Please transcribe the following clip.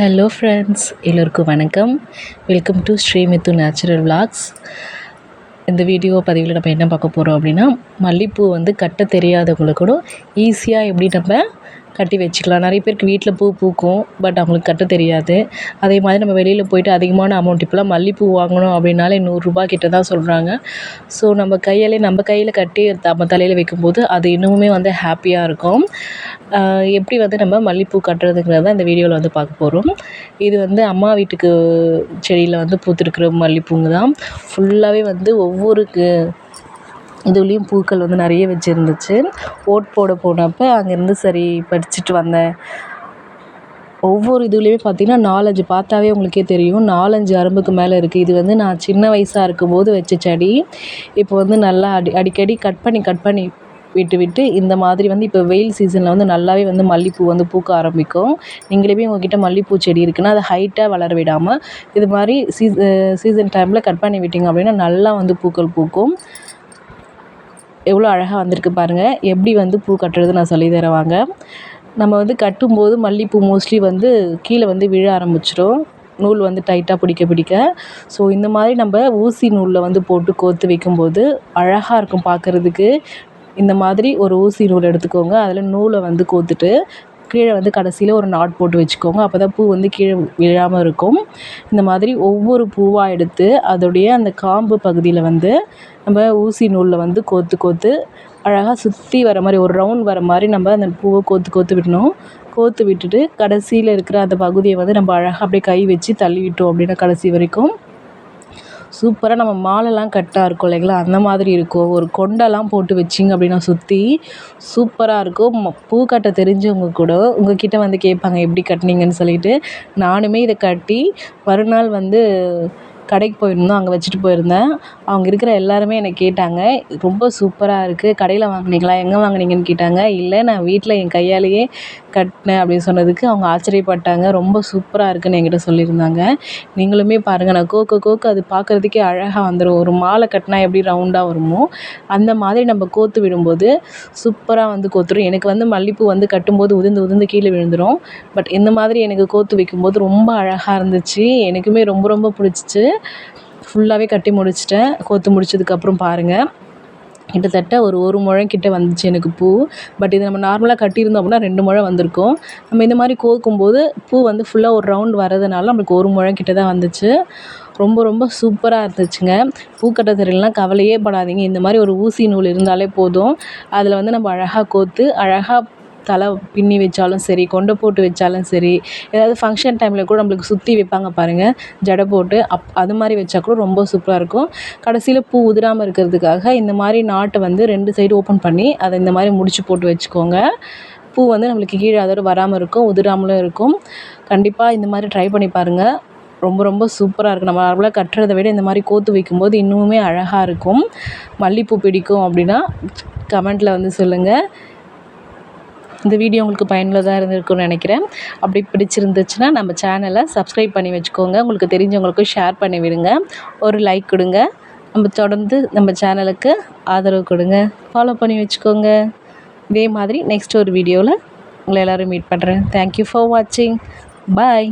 Hello friends, எல்லோருக்கும் வணக்கம். Welcome to Srimithu natural vlogs. இந்த வீடியோ பதிவில் நம்ம என்ன பார்க்க போகிறோம் அப்படின்னா, மல்லிகைப்பூ கட்ட தெரியாதவங்களுக்கு கூட ஈஸியாக எப்படி நம்ம கட்டி வச்சுக்கலாம். நிறைய பேருக்கு வீட்டில் பூ பூக்கும், பட் அவங்களுக்கு கட்ட தெரியாது. அதே மாதிரி நம்ம வெளியில் போயிட்டு அதிகமான அமௌண்ட் இப்போலாம் மல்லிகைப்பூ வாங்கணும் அப்படின்னாலே ₹100 கிட்ட தான் சொல்கிறாங்க. ஸோ நம்ம கையில் கட்டி நம்ம தலையில் வைக்கும்போது அது இன்னுமே ஹாப்பியாக இருக்கும். எப்படி நம்ம மல்லிகைப்பூ கட்டுறதுங்கிறத இந்த வீடியோவில் பார்க்க போகிறோம். இது அம்மா வீட்டுக்கு செடியில் பூத்துருக்கிற மல்லிகைப்பூங்க தான். ஃபுல்லாகவே ஒவ்வொரு இதுலேயும் பூக்கள் நிறைய வச்சுருந்துச்சு. ஓட் போட போனப்போ அங்கேருந்து சரி பறிச்சுட்டு வந்தேன். ஒவ்வொரு இதுலேயுமே பார்த்திங்கன்னா 4-5 பார்த்தாவே உங்களுக்கே தெரியும், 4-5 அரும்புக்கு மேலே இருக்குது. இது நான் சின்ன வயசாக இருக்கும்போது வச்ச செடி. இப்போ நல்லா அடிக்கடி கட் பண்ணி விட்டு இந்த மாதிரி இப்போ வெயில் சீசனில் நல்லாவே மல்லிகைப்பூ பூக்க ஆரம்பிக்கும். நீங்களுமே உங்கள்கிட்ட மல்லிகைப்பூ செடி இருக்குன்னா அதை ஹைட்டாக வளர விடாமல் இது மாதிரி சீசன் டைமில் கட் பண்ணி விட்டிங்க அப்படின்னா நல்லா பூக்கள் பூக்கும். எவ்வளோ அழகாக வந்திருக்கு பாருங்கள். எப்படி பூ கட்டுறது நான் சொல்லி தரேன் வாங்க. நம்ம கட்டும்போது மல்லிகைப்பூ மோஸ்ட்லி கீழே விழ ஆரம்பிச்சிடும், நூல் டைட்டாக பிடிக்க. ஸோ இந்த மாதிரி நம்ம ஊசி நூலில் போட்டு கோர்த்து வைக்கும்போது அழகாக இருக்கும் பார்க்குறதுக்கு. இந்த மாதிரி ஒரு ஊசி நூல் எடுத்துக்கோங்க. அதில் நூலை கோர்த்துட்டு கீழே கடைசியில் ஒரு நாட் போட்டு வச்சுக்கோங்க. அப்போ தான் பூ கீழே விழாமல் இருக்கும். இந்த மாதிரி ஒவ்வொரு பூவாக எடுத்து அதோடைய அந்த காம்பு பகுதியில் நம்ம ஊசி நூலில் கோர்த்து அழகாக சுற்றி வர மாதிரி ஒரு ரவுண்ட் வர மாதிரி நம்ம அந்த பூவை கோர்த்து விடணும். கோர்த்து விட்டுட்டு கடைசியில் இருக்கிற அந்த பகுதியை நம்ம அழகாக அப்படியே கை வச்சு தள்ளி விட்டோம் அப்படின்னா கடைசி வரைக்கும் சூப்பராக நம்ம மாலைலாம் கட்டாக இருக்கும் இல்லைங்களா, அந்த மாதிரி இருக்கும். ஒரு கொண்டெல்லாம் போட்டு வச்சிங்க அப்படின்னா சுற்றி சூப்பராக இருக்கும். பூ கட்ட தெரிஞ்சவங்க கூட உங்ககிட்ட கேட்பாங்க எப்படி கட்டினீங்கன்னு சொல்லிட்டு. நானுமே இதை கட்டி மறுநாள் கடைக்கு போயிருந்தோம், அங்கே வச்சுட்டு போயிருந்தேன். அவங்க இருக்கிற எல்லாருமே என்னை கேட்டாங்க, ரொம்ப சூப்பராக இருக்குது, கடையில் வாங்கினீங்களா, எங்கே வாங்கினீங்கன்னு கேட்டாங்க. இல்லை, நான் வீட்டில் என் கையாலேயே கட்டினேன் அப்படின்னு சொன்னதுக்கு அவங்க ஆச்சரியப்பட்டாங்க. ரொம்ப சூப்பராக இருக்குன்னு என்கிட்ட சொல்லியிருந்தாங்க. நீங்களுமே பாருங்கள், நான் கோக்க அது பார்க்குறதுக்கே அழகாக வந்துடும். ஒரு மாலை கட்டினா எப்படி ரவுண்டாக வருமோ அந்த மாதிரி நம்ம கோர்த்து விடும்போது சூப்பராக கோத்துரும். எனக்கு மல்லிகைப்பூ கட்டும்போது உதிர்ந்து கீழே விழுந்துடும். பட் இந்த மாதிரி எனக்கு கோர்த்து வைக்கும்போது ரொம்ப அழகாக இருந்துச்சு. எனக்குமே ரொம்ப ரொம்ப பிடிச்சிச்சு. ஃபுல்லாகவே கட்டி முடிச்சிட்டேன். கோர்த்து முடிச்சதுக்கப்புறம் பாருங்கள், கிட்டத்தட்ட ஒரு முழம் கிட்ட வந்துச்சு எனக்கு பூ. பட் இது நம்ம நார்மலாக கட்டியிருந்தோம் அப்படின்னா 2 முழம் வந்திருக்கும். நம்ம இந்த மாதிரி கோர்க்கும்போது பூ ஃபுல்லாக ஒரு ரவுண்ட் வரதுனால நம்மளுக்கு 1 முழம் கிட்ட தான் வந்துச்சு. ரொம்ப ரொம்ப சூப்பராக இருந்துச்சுங்க. பூக்கட்ட தெரியலனா கவலையே படாதீங்க. இந்த மாதிரி ஒரு ஊசி நூல் இருந்தாலே போதும். அதில் நம்ம அழகாக கோர்த்து அழகாக தலை பின்னி வச்சாலும் சரி, கொண்டை போட்டு வச்சாலும் சரி, ஏதாவது ஃபங்க்ஷன் டைமில் கூட நம்மளுக்கு சுற்றி வைப்பாங்க பாருங்கள், ஜடை போட்டு அது மாதிரி வச்சா கூட ரொம்ப சூப்பராக இருக்கும். கடைசியில் பூ உதிராமல் இருக்கிறதுக்காக இந்த மாதிரி நாட்டை 2 சைடு ஓப்பன் பண்ணி அதை இந்த மாதிரி முடிச்சு போட்டு வச்சுக்கோங்க. பூ நம்மளுக்கு கீழே அதோட வராமல் இருக்கும், உதிராமலும் இருக்கும். கண்டிப்பாக இந்த மாதிரி ட்ரை பண்ணி பாருங்கள். ரொம்ப ரொம்ப சூப்பராக இருக்கும். நம்ம நார்மலாக கட்டுறதை விட இந்த மாதிரி கோர்த்து வைக்கும்போது இன்னுமே அழகாக இருக்கும். மல்லிகைப்பூ பிடிக்கும் அப்படின்னா கமெண்ட்டில் சொல்லுங்கள். இந்த வீடியோ உங்களுக்கு பயனுள்ளதாக இருந்திருக்கும்னு நினைக்கிறேன். அப்படி பிடிச்சிருந்துச்சுன்னா நம்ம சேனலை சப்ஸ்கிரைப் பண்ணி வச்சுக்கோங்க. உங்களுக்கு தெரிஞ்சவங்களுக்கும் ஷேர் பண்ணி விடுங்க. ஒரு லைக் கொடுங்க. நம்ம தொடர்ந்து நம்ம சேனலுக்கு ஆதரவு கொடுங்க. ஃபாலோ பண்ணி வச்சுக்கோங்க. இதே மாதிரி நெக்ஸ்ட் ஒரு வீடியோவில் உங்களை எல்லோரும் மீட் பண்ணுறேன். தேங்க்யூ ஃபார் வாட்சிங். பாய்.